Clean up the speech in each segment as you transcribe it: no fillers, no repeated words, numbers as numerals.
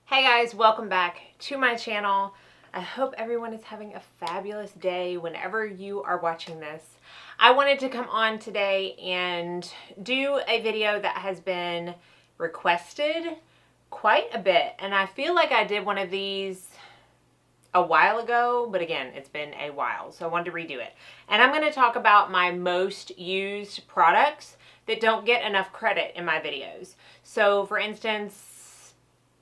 Hey guys, welcome back to my channel. I hope everyone is having a fabulous day whenever you are watching this. I wanted to come on today and do a video that has been requested quite a bit, and I feel like I did one of these a while ago, but again, it's been a while, so I wanted to redo it. And I'm going to talk about my most used products that don't get enough credit in my videos. So for instance,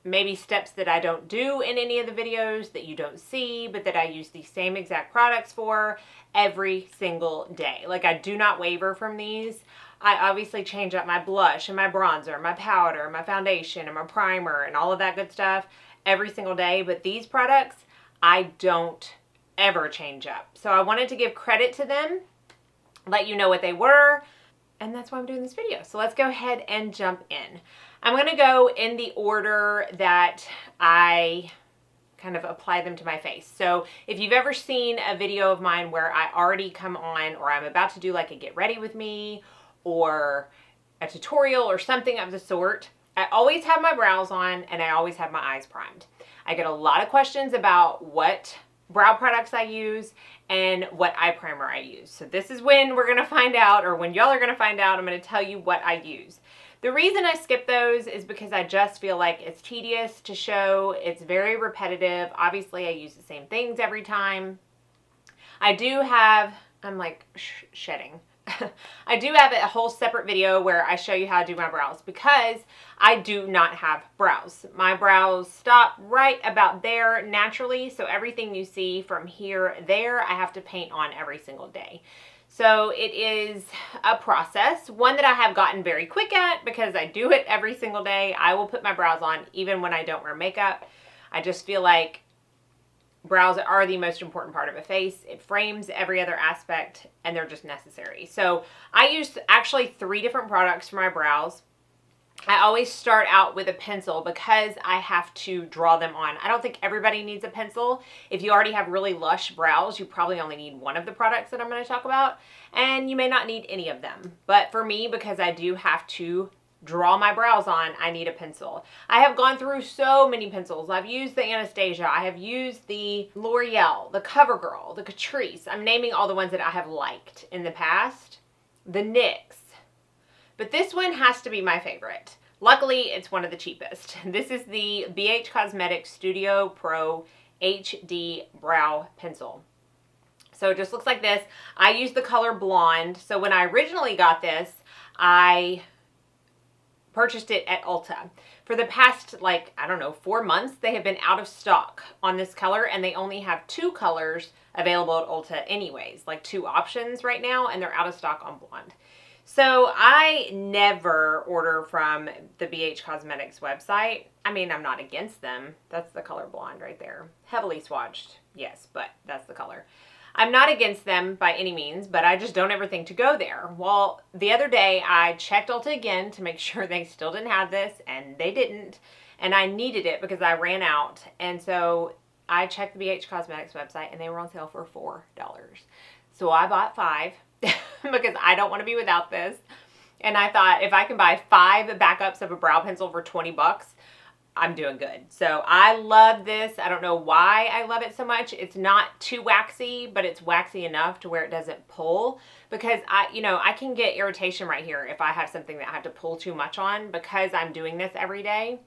maybe steps that I don't do in any of the videos that you don't see, but that I use the same exact products for every single day. Like, I do not waver from these. I obviously change up my blush and my bronzer, my powder, my foundation, and my primer, and all of that good stuff every single day. But these products, I don't ever change up. So I wanted to give credit to them, let you know what they were, and that's why I'm doing this video. So let's go ahead and jump in. I'm going to go in the order that I kind of apply them to my face. So if you've ever seen a video of mine where I already come on, or I'm about to do like a get ready with me or a tutorial or something of the sort, I always have my brows on and I always have my eyes primed. I get a lot of questions about what brow products I use and what eye primer I use. So this is when we're going to find out, or when y'all are going to find out, I'm going to tell you what I use. The reason I skip those is because I just feel like it's tedious to show. It's very repetitive. Obviously, I use the same things every time. I do have, I'm like shedding. I do have a whole separate video where I show you how to do my brows because I do not have brows. My brows stop right about there naturally, so everything you see from here there, I have to paint on every single day. So it is a process, one that I have gotten very quick at because I do it every single day. I will put my brows on even when I don't wear makeup. I just feel like brows are the most important part of a face. It frames every other aspect and they're just necessary. So I use actually 3 different products for my brows. I always start out with a pencil because I have to draw them on. I don't think everybody needs a pencil. If you already have really lush brows, you probably only need one of the products that I'm going to talk about, and you may not need any of them. But for me, because I do have to draw my brows on, I need a pencil. I have gone through so many pencils. I've used the Anastasia, I have used the L'Oreal, the CoverGirl, the Catrice. I'm naming all the ones that I have liked in the past. The NYX. But this one has to be my favorite. Luckily, it's one of the cheapest. This is the BH Cosmetics Studio Pro HD Brow Pencil. So it just looks like this. I use the color blonde. So when I originally got this, I purchased it at Ulta. For the past, like, I don't know, 4 months, they have been out of stock on this color, and they only have 2 colors available at Ulta anyways, like 2 options right now, and they're out of stock on blonde. So I never order from the BH Cosmetics website. I mean, I'm not against them. That's the color blonde right there. Heavily swatched, yes, but that's the color. I'm not against them by any means, but I just don't ever think to go there. Well, the other day I checked Ulta again to make sure they still didn't have this, and they didn't. And I needed it because I ran out. And so I checked the BH Cosmetics website and they were on sale for $4. So I bought 5 because I don't want to be without this. And I thought if I can buy 5 backups of a brow pencil for 20 bucks, I'm doing good. So I love this. I don't know why I love it so much. It's not too waxy, but it's waxy enough to where it doesn't pull, because I can get irritation right here if I have something that I have to pull too much on because I'm doing this every day.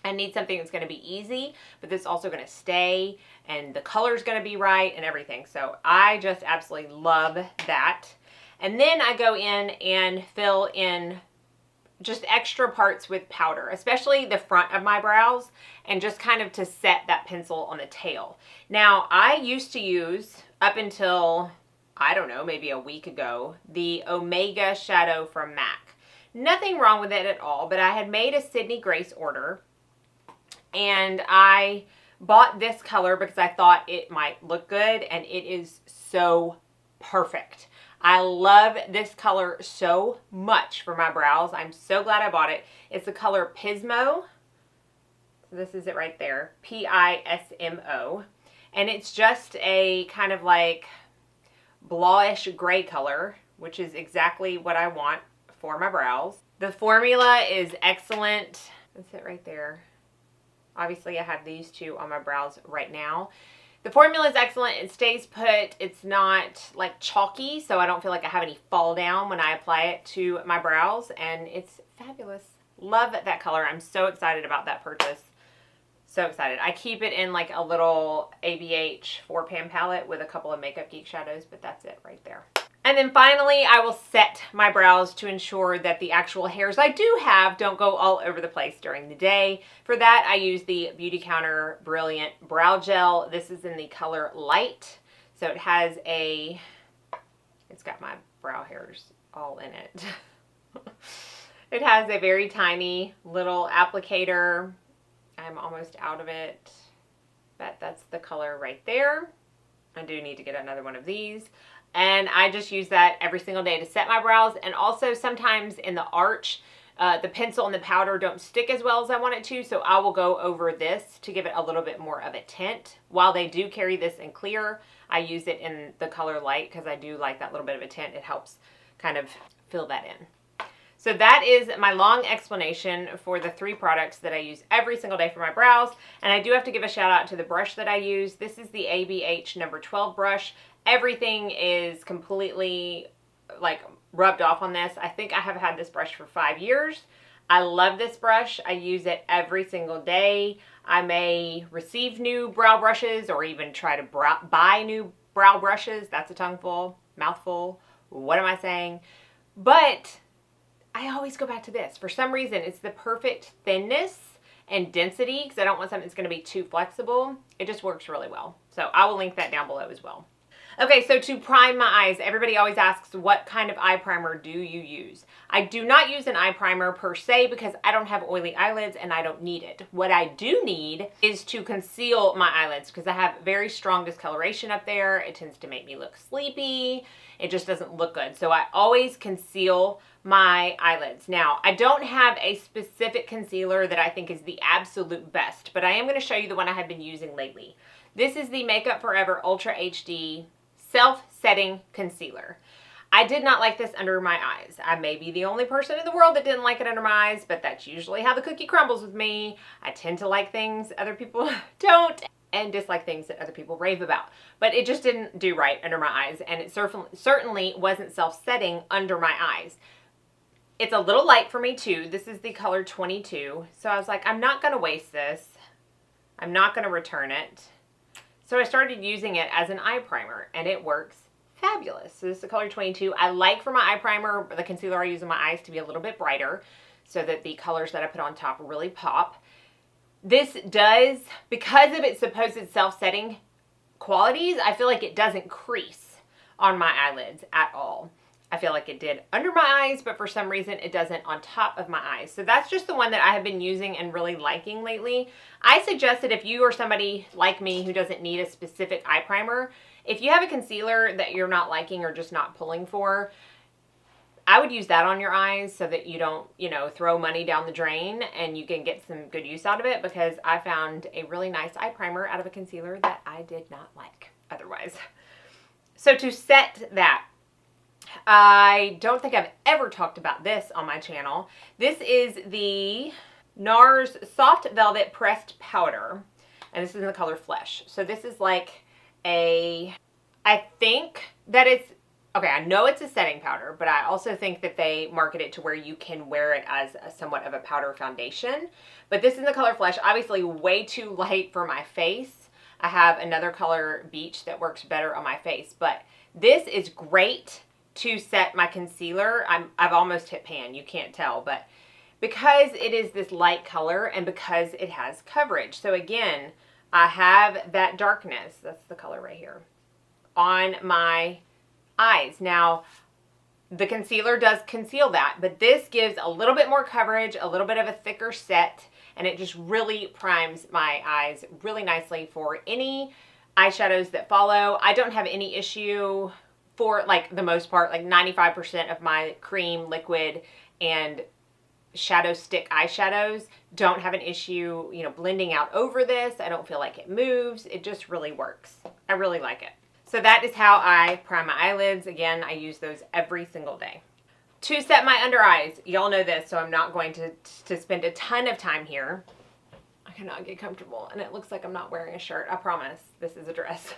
I need something that's going to be easy, but that's also going to stay, and the color's going to be right and everything. So I just absolutely love that. And then I go in and fill in just extra parts with powder, especially the front of my brows, and just kind of to set that pencil on the tail. Now, I used to use, up until, I don't know, maybe a week ago, the Omega Shadow from MAC. Nothing wrong with it at all, but I had made a Sydney Grace order, and I bought this color because I thought it might look good, and it is so perfect. I love this color so much for my brows. I'm so glad I bought it. It's the color Pismo. So this is it right there. Pismo. And it's just a kind of like bluish gray color, which is exactly what I want for my brows. The formula is excellent. That's it right there. Obviously, I have these two on my brows right now. The formula is excellent. It stays put. It's not like chalky, so I don't feel like I have any fall down when I apply it to my brows, and it's fabulous. Love that color. I'm so excited about that purchase. So excited. I keep it in like a little ABH 4-pan palette with a couple of Makeup Geek shadows, but that's it right there. And then finally, I will set my brows to ensure that the actual hairs I do have don't go all over the place during the day. For that, I use the Beautycounter Brilliant Brow Gel. This is in the color Light. So it has it's got my brow hairs all in it. It has a very tiny little applicator. I'm almost out of it, but that's the color right there. I do need to get another one of these. And I just use that every single day to set my brows. And also sometimes in the arch, the pencil and the powder don't stick as well as I want it to. So I will go over this to give it a little bit more of a tint. While they do carry this in clear, I use it in the color Light because I do like that little bit of a tint. It helps kind of fill that in. So that is my long explanation for the 3 products that I use every single day for my brows. And I do have to give a shout out to the brush that I use. This is the ABH number 12 brush. Everything is completely like rubbed off on this. I think I have had this brush for 5 years. I love this brush. I use it every single day. I may receive new brow brushes or even try to buy new brow brushes. That's a mouthful. What am I saying? But I always go back to this. For some reason, it's the perfect thinness and density because I don't want something that's going to be too flexible. It just works really well. So I will link that down below as well. Okay, so to prime my eyes, everybody always asks, what kind of eye primer do you use? I do not use an eye primer per se because I don't have oily eyelids and I don't need it. What I do need is to conceal my eyelids because I have very strong discoloration up there. It tends to make me look sleepy. It just doesn't look good. So I always conceal my eyelids. Now, I don't have a specific concealer that I think is the absolute best, but I am going to show you the one I have been using lately. This is the Makeup Forever Ultra HD Self-Setting Concealer. I did not like this under my eyes. I may be the only person in the world that didn't like it under my eyes, but that's usually how the cookie crumbles with me. I tend to like things other people don't and dislike things that other people rave about. But it just didn't do right under my eyes, and it certainly wasn't self-setting under my eyes. It's a little light for me too. This is the color 22. So I was like, I'm not going to waste this. I'm not going to return it. So I started using it as an eye primer, and it works fabulous. So this is the color 22. I like for my eye primer, the concealer I use in my eyes to be a little bit brighter so that the colors that I put on top really pop. This does, because of its supposed self-setting qualities, I feel like it doesn't crease on my eyelids at all. I feel like it did under my eyes, but for some reason it doesn't on top of my eyes. So that's just the one that I have been using and really liking lately. I suggest that if you are somebody like me who doesn't need a specific eye primer, if you have a concealer that you're not liking or just not pulling for, I would use that on your eyes so that you don't, throw money down the drain and you can get some good use out of it, because I found a really nice eye primer out of a concealer that I did not like otherwise. So to set that, I don't think I've ever talked about this on my channel. This is the NARS Soft Velvet Pressed Powder, and this is in the color Flesh. So this is like I think that it's, okay, I know it's a setting powder, but I also think that they market it to where you can wear it as somewhat of a powder foundation. But this is in the color Flesh, obviously way too light for my face. I have another color Beach that works better on my face, but this is great to set my concealer. I've almost hit pan, you can't tell, but because it is this light color and because it has coverage. So again, I have that darkness, that's the color right here, on my eyes. Now, the concealer does conceal that, but this gives a little bit more coverage, a little bit of a thicker set, and it just really primes my eyes really nicely for any eyeshadows that follow. I don't have any issue for, like, the most part, like 95% of my cream, liquid, and shadow stick eyeshadows don't have an issue, blending out over this. I don't feel like it moves. It just really works. I really like it. So that is how I prime my eyelids. Again, I use those every single day. To set my under eyes, y'all know this, so I'm not going to spend a ton of time here. I cannot get comfortable, and it looks like I'm not wearing a shirt. I promise this is a dress.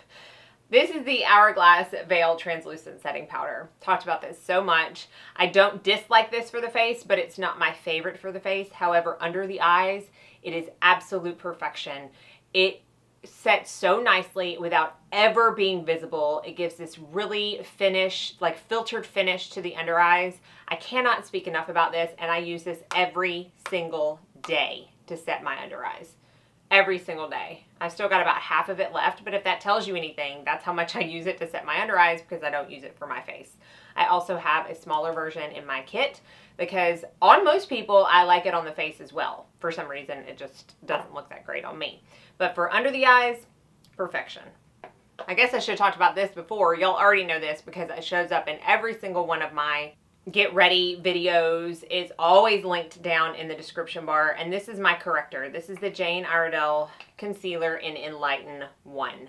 This is the Hourglass Veil Translucent Setting Powder. Talked about this so much. I don't dislike this for the face, but it's not my favorite for the face. However, under the eyes, it is absolute perfection. It sets so nicely without ever being visible. It gives this really finished, like filtered finish to the under eyes. I cannot speak enough about this, and I use this every single day to set my under eyes. Every single day. I've still got about half of it left, but if that tells you anything, that's how much I use it to set my under eyes, because I don't use it for my face. I also have a smaller version in my kit because on most people, I like it on the face as well. For some reason, it just doesn't look that great on me. But for under the eyes, perfection. I guess I should have talked about this before. Y'all already know this because it shows up in every single one of my get ready videos. Is always linked down in the description bar, and this is my corrector. This is the Jane Iredale concealer in Enlighten 1.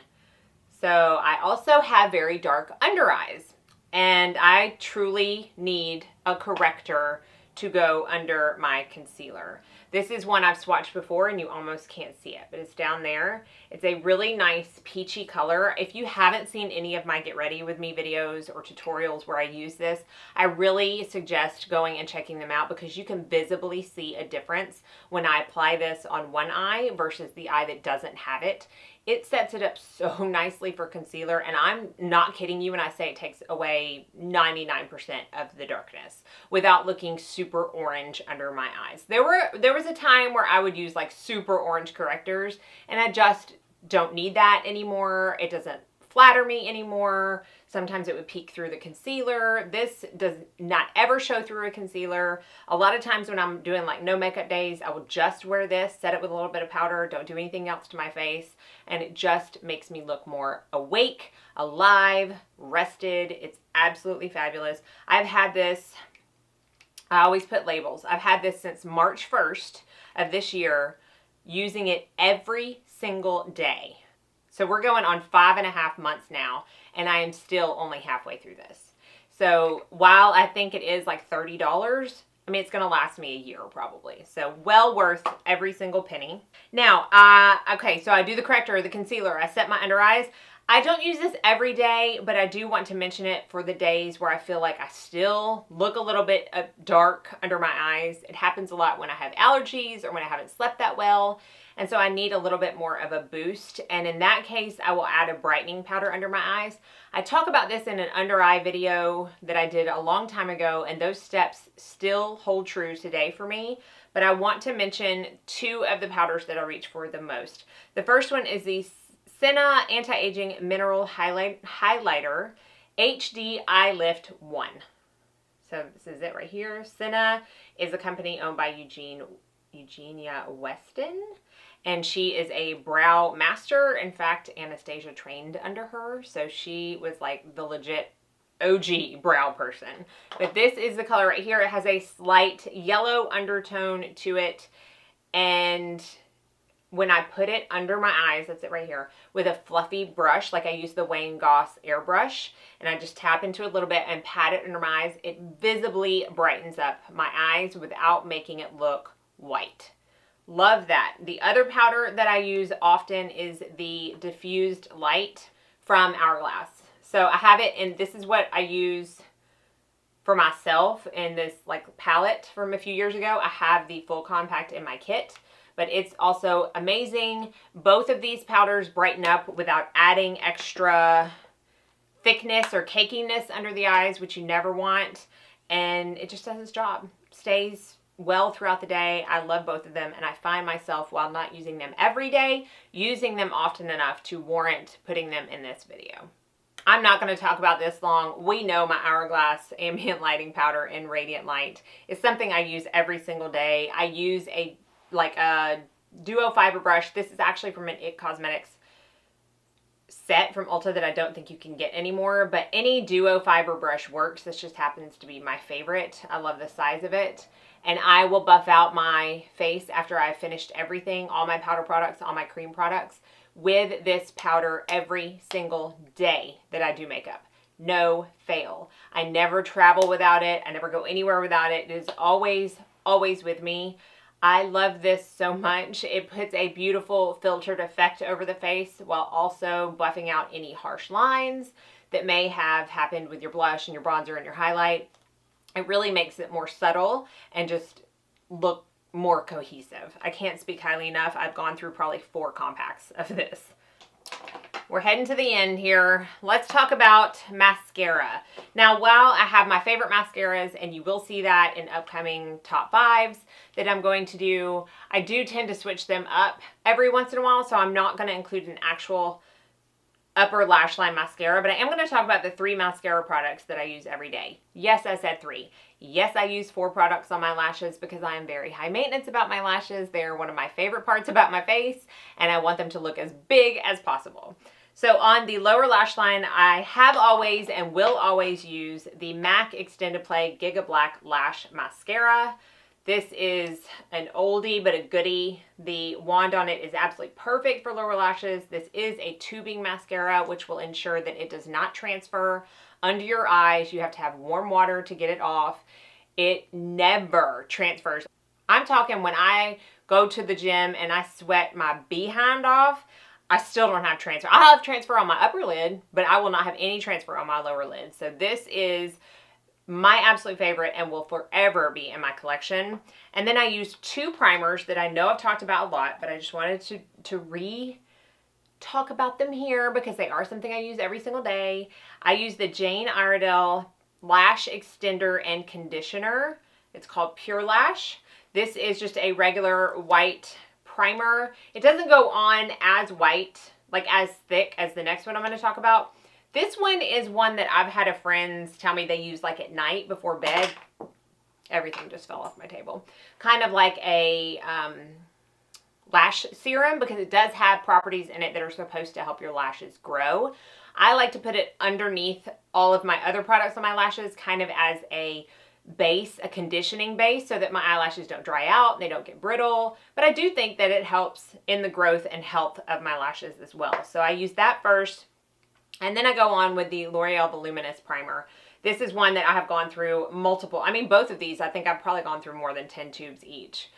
So I also have very dark under eyes, and I truly need a corrector to go under my concealer. This is one I've swatched before and you almost can't see it, but it's down there. It's a really nice peachy color. If you haven't seen any of my Get Ready With Me videos or tutorials where I use this, I really suggest going and checking them out because you can visibly see a difference when I apply this on one eye versus the eye that doesn't have it. It sets it up so nicely for concealer, and I'm not kidding you when I say it takes away 99% of the darkness without looking super orange under my eyes. There was a time where I would use like super orange correctors, and I just don't need that anymore. It doesn't flatter me anymore. Sometimes it would peek through the concealer. This does not ever show through a concealer. A lot of times when I'm doing like no makeup days, I will just wear this, set it with a little bit of powder, don't do anything else to my face, and it just makes me look more awake, alive, rested. It's absolutely fabulous. I've had this, I always put labels. I've had this since March 1st of this year, using it every single day. So we're going on 5.5 months now, and I am still only halfway through this. So while I think it is like $30, I mean, it's going to last me a year probably. So well worth every single penny. Now, okay, so I do the corrector, the concealer. I set my under eyes. I don't use this every day, but I do want to mention it for the days where I feel like I still look a little bit dark under my eyes. It happens a lot when I have allergies or when I haven't slept that well. And so I need a little bit more of a boost. And in that case, I will add a brightening powder under my eyes. I talk about this in an under eye video that I did a long time ago, and those steps still hold true today for me. But I want to mention two of the powders that I reach for the most. The first one is the Senna Anti-Aging Mineral Highlighter HD Eye Lift 1. So this is it right here. Senna is a company owned by Eugenia Weston, and she is a brow master. In fact, Anastasia trained under her, so she was like the legit OG brow person. But this is the color right here. It has a slight yellow undertone to it, and when I put it under my eyes, that's it right here, with a fluffy brush, like I use the Wayne Goss airbrush, and I just tap into it a little bit and pat it under my eyes, it visibly brightens up my eyes without making it look white. Love that. The other powder that I use often is the Diffused Light from Hourglass. So I have it, and this is what I use for myself in this like palette from a few years ago. I have the full compact in my kit, but it's also amazing. Both of these powders brighten up without adding extra thickness or cakiness under the eyes, which you never want. And it just does its job. Stays well throughout the day. I love both of them, and I find myself, while not using them every day, using them often enough to warrant putting them in this video. I'm not going to talk about this long. We know my Hourglass Ambient Lighting Powder in Radiant Light is something I use every single day. I use a duo fiber brush. This is actually from an IT Cosmetics set from Ulta that I don't think you can get anymore, but any duo fiber brush works. This just happens to be my favorite. I love the size of it, and I will buff out my face after I've finished everything, all my powder products, all my cream products, with this powder every single day that I do makeup. No fail. I never travel without it. I never go anywhere without it. It is always with me. I love this so much. It puts a beautiful filtered effect over the face while also buffing out any harsh lines that may have happened with your blush and your bronzer and your highlight. It really makes it more subtle and just look more cohesive. I can't speak highly enough. I've gone through probably 4 compacts of this. We're heading to the end here. Let's talk about mascara. Now, while I have my favorite mascaras, and you will see that in upcoming top 5s that I'm going to do, I do tend to switch them up every once in a while, so I'm not going to include an actual upper lash line mascara, but I am going to talk about the 3 mascara products that I use every day. Yes, I said 3. Yes, I use 4 products on my lashes because I am very high maintenance about my lashes. They're one of my favorite parts about my face, and I want them to look as big as possible. So on the lower lash line, I have always and will always use the MAC Extended Play Gigablack Lash Mascara. This is an oldie but a goodie. The wand on it is absolutely perfect for lower lashes. This is a tubing mascara, which will ensure that it does not transfer under your eyes. You have to have warm water to get it off. It never transfers. I'm talking when I go to the gym and I sweat my behind off, I still don't have transfer. I'll have transfer on my upper lid, but I will not have any transfer on my lower lid. So this is my absolute favorite and will forever be in my collection. And then I used 2 primers that I know I've talked about a lot, but I just wanted to talk about them here because they are something I use every single day. I use the Jane Iredale Lash Extender and Conditioner. It's called Pure Lash. This is just a regular white primer. It doesn't go on as white, like as thick as the next one I'm going to talk about. This one is one that I've had friends tell me they use like at night before bed. Everything just fell off my table. Kind of like a lash serum because it does have properties in it that are supposed to help your lashes grow. I like to put it underneath all of my other products on my lashes, kind of as a base, a conditioning base, so that my eyelashes don't dry out, they don't get brittle. But I do think that it helps in the growth and health of my lashes as well. So I use that first. And then I go on with the L'Oreal Voluminous Primer. This is one that I have gone through multiple, I mean both of these, I think I've probably gone through more than 10 tubes each.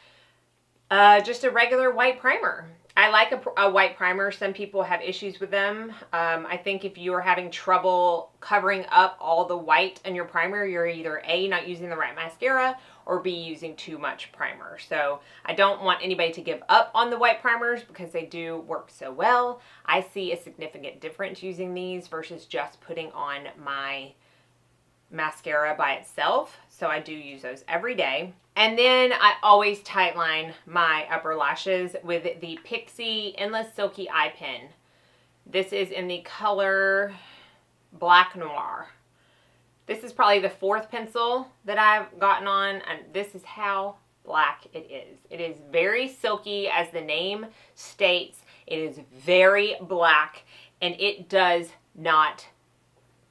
Just a regular white primer. I like a white primer. Some people have issues with them. I think if you are having trouble covering up all the white in your primer, you're either A, not using the right mascara, or B, using too much primer. So I don't want anybody to give up on the white primers because they do work so well. I see a significant difference using these versus just putting on my mascara by itself. So I do use those every day. And then I always tightline my upper lashes with the PIXI Endless Silky Eye Pen. This is in the color Black Noir. This is probably the 4th pencil that I've gotten on, and this is how black it is. It is very silky, as the name states. It is very black, and it does not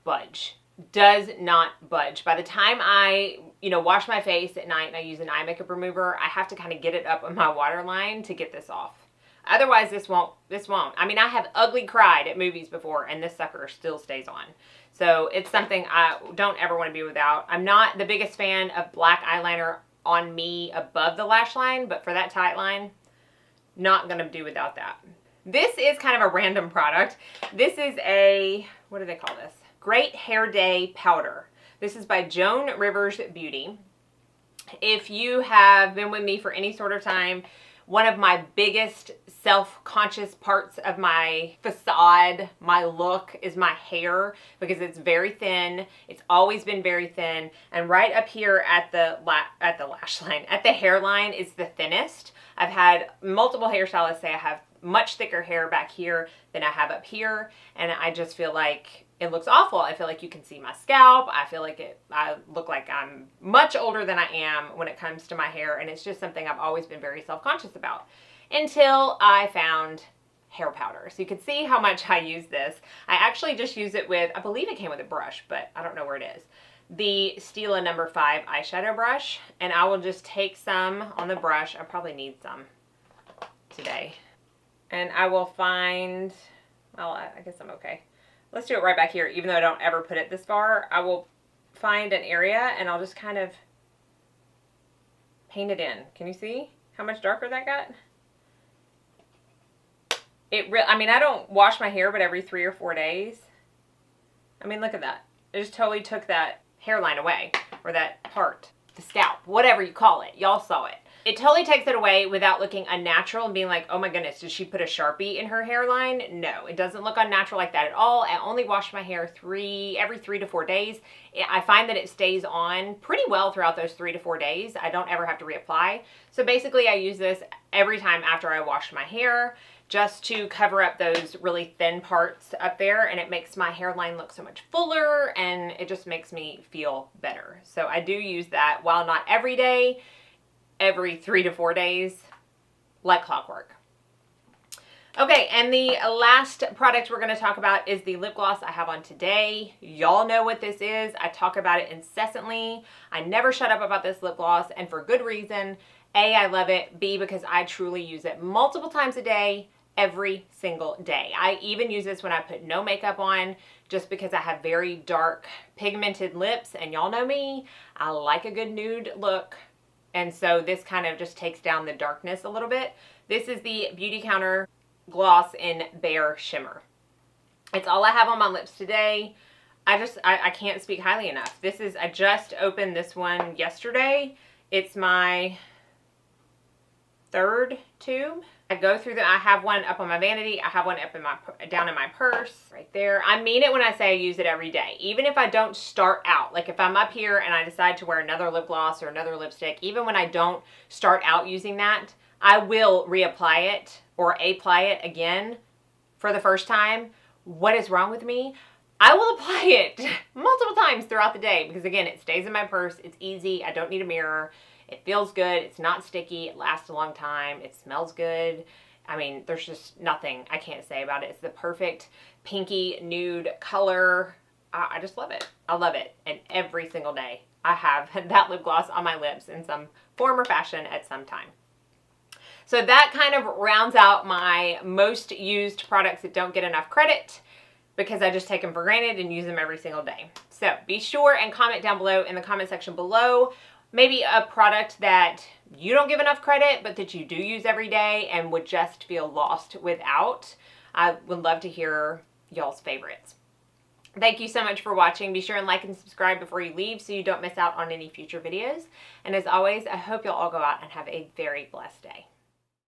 budge. Does not budge. By the time I, wash my face at night and I use an eye makeup remover, I have to kind of get it up on my waterline to get this off. Otherwise, this won't. I mean, I have ugly cried at movies before, and this sucker still stays on. So it's something I don't ever want to be without. I'm not the biggest fan of black eyeliner on me above the lash line, but for that tight line, not going to do without that. This is kind of a random product. This is a, what do they call this? Great Hair Day Powder. This is by Joan Rivers Beauty. If you have been with me for any sort of time, one of my biggest self-conscious parts of my facade, my look, is my hair, because it's very thin. It's always been very thin, and right up here at the lash line, at the hairline, is the thinnest. I've had multiple hairstylists say I have much thicker hair back here than I have up here, and I just feel like it looks awful. I feel like you can see my scalp. I feel like I look like I'm much older than I am when it comes to my hair, and it's just something I've always been very self-conscious about until I found hair powder. So you can see how much I use this. I actually just use it with, I believe it came with a brush, but I don't know where it is. The Stila No. 5 eyeshadow brush, and I will just take some on the brush. I probably need some today. And I will find, well, I guess I'm okay. Let's do it right back here. Even though I don't ever put it this far, I will find an area and I'll just kind of paint it in. Can you see? how much darker that got? I mean, I don't wash my hair but every 3 or 4 days. I mean, look at that. It just totally took that hairline away, or that part, the scalp, whatever you call it. Y'all saw it. It totally takes it away without looking unnatural and being like, oh my goodness, did she put a Sharpie in her hairline? No, it doesn't look unnatural like that at all. I only wash my hair every 3 to 4 days. I find that it stays on pretty well throughout those 3 to 4 days. I don't ever have to reapply. So basically I use this every time after I wash my hair, just to cover up those really thin parts up there, and it makes my hairline look so much fuller, and it just makes me feel better. So I do use that, while not every day, every 3 to 4 days, like clockwork. Okay, and the last product we're going to talk about is the lip gloss I have on today. Y'all know what this is. I talk about it incessantly. I never shut up about this lip gloss, and for good reason. A, I love it. B, because I truly use it multiple times a day, every single day. I even use this when I put no makeup on, just because I have very dark pigmented lips, and y'all know me, I like a good nude look, and so this kind of just takes down the darkness a little bit. This is the Beautycounter gloss in Bare Shimmer. It's all I have on my lips today. I can't speak highly enough. I just opened this one yesterday. It's my 3rd tube. I go through I have one up on my vanity. I have one up down in my purse right there. I mean it when I say I use it every day. Even if I don't start out, like if I'm up here and I decide to wear another lip gloss or another lipstick, even when I don't start out using that, I will reapply it or apply it again for the first time. What is wrong with me? I will apply it multiple times throughout the day because, again, it stays in my purse. It's easy. I don't need a mirror. It feels good. It's not sticky. It lasts a long time. It smells good. I mean, there's just nothing I can't say about it. It's the perfect pinky nude color. I just love it. I love it. And every single day I have that lip gloss on my lips in some form or fashion at some time. So that kind of rounds out my most used products that don't get enough credit, because I just take them for granted and use them every single day. So be sure and comment down below in the comment section below maybe a product that you don't give enough credit but that you do use every day and would just feel lost without. I would love to hear y'all's favorites. Thank you so much for watching. Be sure and like and subscribe before you leave so you don't miss out on any future videos. And as always, I hope you'll all go out and have a very blessed day.